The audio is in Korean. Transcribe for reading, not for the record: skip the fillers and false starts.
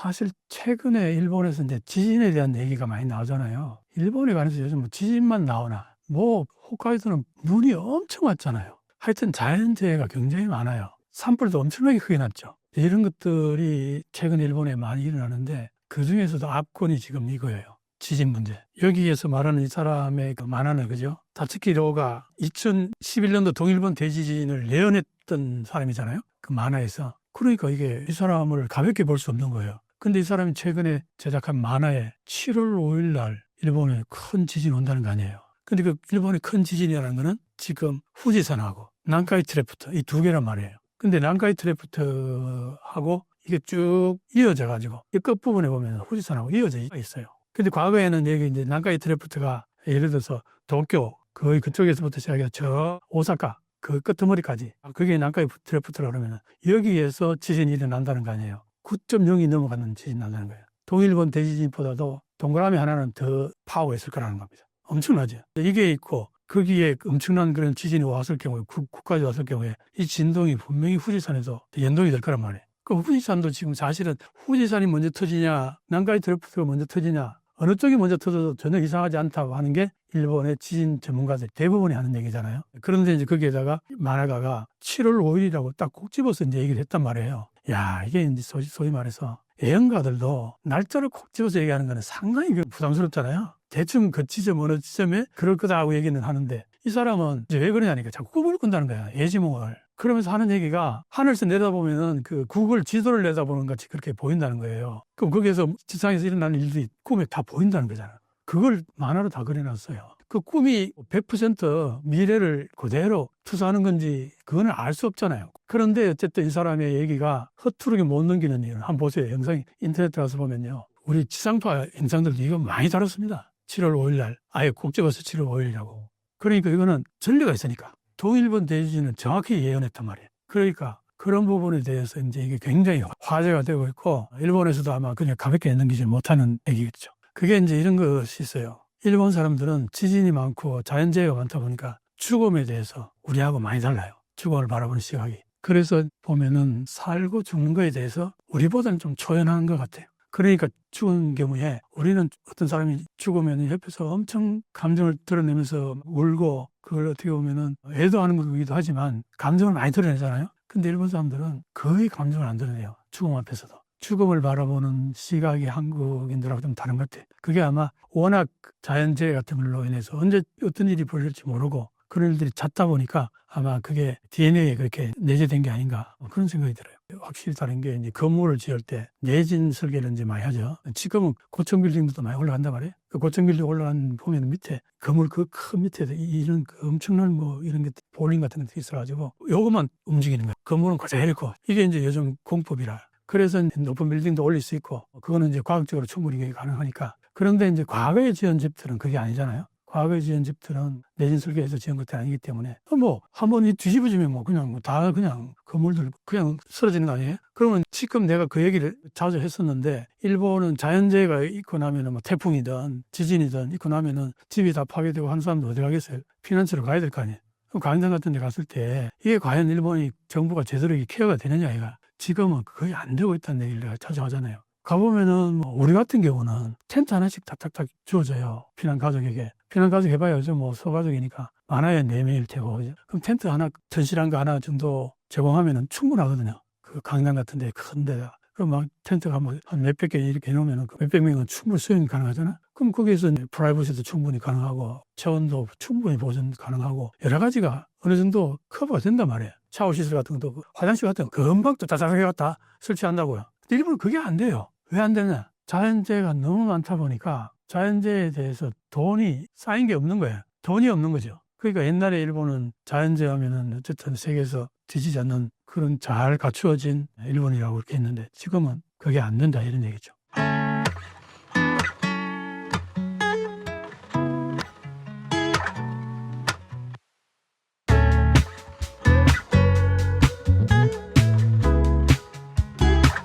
사실 최근에 일본에서 이제 지진에 대한 얘기가 많이 나오잖아요. 일본에 관해서 요즘 뭐 지진만 나오나, 뭐 홋카이도는 눈이 엄청 왔잖아요. 하여튼 자연재해가 굉장히 많아요. 산불도 엄청나게 크게 났죠. 이런 것들이 최근 일본에 많이 일어나는데 그 중에서도 압권이 지금 이거예요. 지진 문제. 여기에서 말하는 이 사람의 그 만화는 그죠? 다츠키로가 2011년도 동일본 대지진을 예언했던 사람이잖아요. 그 만화에서. 그러니까 이게 이 사람을 가볍게 볼 수 없는 거예요. 근데 이 사람이 최근에 제작한 만화에 7월 5일 날 일본에 큰 지진이 온다는 거 아니에요. 근데 그 일본의 큰 지진이라는 거는 지금 후지산하고 난카이 트래프트 이 두 개란 말이에요. 근데 난카이 트래프트하고 이게 쭉 이어져 가지고 이 끝부분에 보면 후지산하고 이어져 있어요. 근데 과거에는 여기 이제 난카이 트래프트가 예를 들어서 도쿄 거의 그쪽에서부터 시작해서 저 오사카 그 끄트머리까지 그게 난카이 트래프트라 그러면 여기에서 지진이 일어난다는 거 아니에요. 9.0이 넘어가는 지진이 난다는 거예요. 동일본 대지진보다도 동그라미 하나는 더 파워가 있을 거라는 겁니다. 엄청나죠. 이게 있고 거기에 엄청난 그런 지진이 왔을 경우에 국까지 왔을 경우에 이 진동이 분명히 후지산에서 연동이 될 거란 말이에요. 그 후지산도 지금 사실은 후지산이 먼저 터지냐 난카이 트래프트가 먼저 터지냐 어느 쪽이 먼저 터져도 전혀 이상하지 않다고 하는 게 일본의 지진 전문가들 대부분이 하는 얘기잖아요. 그런데 이제 거기에다가 만화가가 7월 5일이라고 딱 꼭 집어서 이제 얘기를 했단 말이에요. 야, 이게 이제 소위 말해서 예언가들도 날짜를 콕 집어서 얘기하는 거는 상당히 부담스럽잖아요. 대충 그 지점 어느 지점에 그럴 거다 하고 얘기는 하는데 이 사람은 이제 왜 그러냐니까 자꾸 꿈을 꾼다는 거야. 예지몽을. 그러면서 하는 얘기가 하늘에서 내다보면은 그 구글 지도를 내다보는 같이 그렇게 보인다는 거예요. 그럼 거기에서 지상에서 일어나는 일들이 꿈에 다 보인다는 거잖아. 그걸 만화로 다 그려놨어요. 그 꿈이 100% 미래를 그대로 투사하는 건지 그거는 알 수 없잖아요. 그런데 어쨌든 이 사람의 얘기가 허투루게 못 넘기는 이유는 한번 보세요. 영상이 인터넷에 가서 보면요. 우리 지상파 영상들도 이거 많이 다뤘습니다. 7월 5일 날 아예 꼭 집어서 7월 5일이라고. 그러니까 이거는 전례가 있으니까. 동일본 대지진은 정확히 예언했단 말이에요. 그러니까 그런 부분에 대해서 이제 이게 굉장히 화제가 되고 있고 일본에서도 아마 그냥 가볍게 넘기지 못하는 얘기겠죠. 그게 이제 이런 것이 있어요. 일본 사람들은 지진이 많고 자연재해가 많다 보니까 죽음에 대해서 우리하고 많이 달라요. 죽음을 바라보는 시각이. 그래서 보면은 살고 죽는 거에 대해서 우리보다는 좀 초연한 것 같아요. 그러니까 죽은 경우에 우리는 어떤 사람이 죽으면 옆에서 엄청 감정을 드러내면서 울고 그걸 어떻게 보면은 애도하는 거기도 하지만 감정을 많이 드러내잖아요. 근데 일본 사람들은 거의 감정을 안 드러내요. 죽음 앞에서도. 죽음을 바라보는 시각이 한국인들하고 좀 다른 것 같아요. 그게 아마 워낙 자연재해 같은 걸로 인해서 언제 어떤 일이 벌어질지 모르고 그런 일들이 잦다 보니까 아마 그게 DNA에 그렇게 내재된 게 아닌가 그런 생각이 들어요. 확실히 다른 게 이제 건물을 지을 때 내진 설계를 이제 많이 하죠. 지금은 고층 빌딩도 많이 올라간단 말이에요. 그 고층 빌딩 올라간 보면 밑에 건물 그 큰 밑에 이런 그 엄청난 뭐 이런 게 볼링 같은 게 있어가지고 요것만 움직이는 거예요. 건물은 그대로 있고 이게 이제 요즘 공법이라. 그래서 높은 빌딩도 올릴 수 있고 그거는 이제 과학적으로 충분히 가능하니까. 그런데 이제 과거에 지은 집들은 그게 아니잖아요. 과거에 지은 집들은 내진 설계에서 지은 것들이 아니기 때문에 뭐 한번 뒤집어지면 뭐 그냥 다 그냥 건물들 그냥 쓰러지는 거 아니에요? 그러면 지금 내가 그 얘기를 자주 했었는데 일본은 자연재해가 있고 나면은 뭐 태풍이든 지진이든 있고 나면은 집이 다 파괴되고 한 사람도 어디 가겠어요? 피난처로 가야 될 거 아니에요? 그럼 강릉 같은 데 갔을 때 이게 과연 일본이 정부가 제대로 케어가 되느냐 이가 지금은 거의 안 되고 있다는 얘기를 내가 자주 하잖아요. 가보면은 뭐 우리 같은 경우는 텐트 하나씩 탁탁탁 주어져요. 피난 가족에게. 피난 가족 해봐야 요즘 뭐 소가족이니까 많아야 4명일 테고. 그럼 텐트 하나, 튼실한 거 하나 정도 제공하면은 충분하거든요. 그 강남 같은 데 큰 데다. 그럼 막 텐트가 뭐 한 몇백 개 이렇게 해놓으면은 그 몇백 명은 충분히 수용이 가능하잖아. 그럼 거기에서 프라이버시도 충분히 가능하고 체온도 충분히 보존 가능하고 여러 가지가 어느 정도 커버가 된단 말이에요. 샤워 시설 같은 것도 화장실 같은 거 금방 또 다다하게 갖다 설치한다고요. 근데 일본은 그게 안 돼요. 왜 안 되냐? 자연재해가 너무 많다 보니까 자연재해에 대해서 돈이 쌓인 게 없는 거예요. 돈이 없는 거죠. 그러니까 옛날에 일본은 자연재해 하면은 어쨌든 세계에서 뒤지지 않는 그런 잘 갖추어진 일본이라고 그렇게 했는데 지금은 그게 안 된다 이런 얘기죠.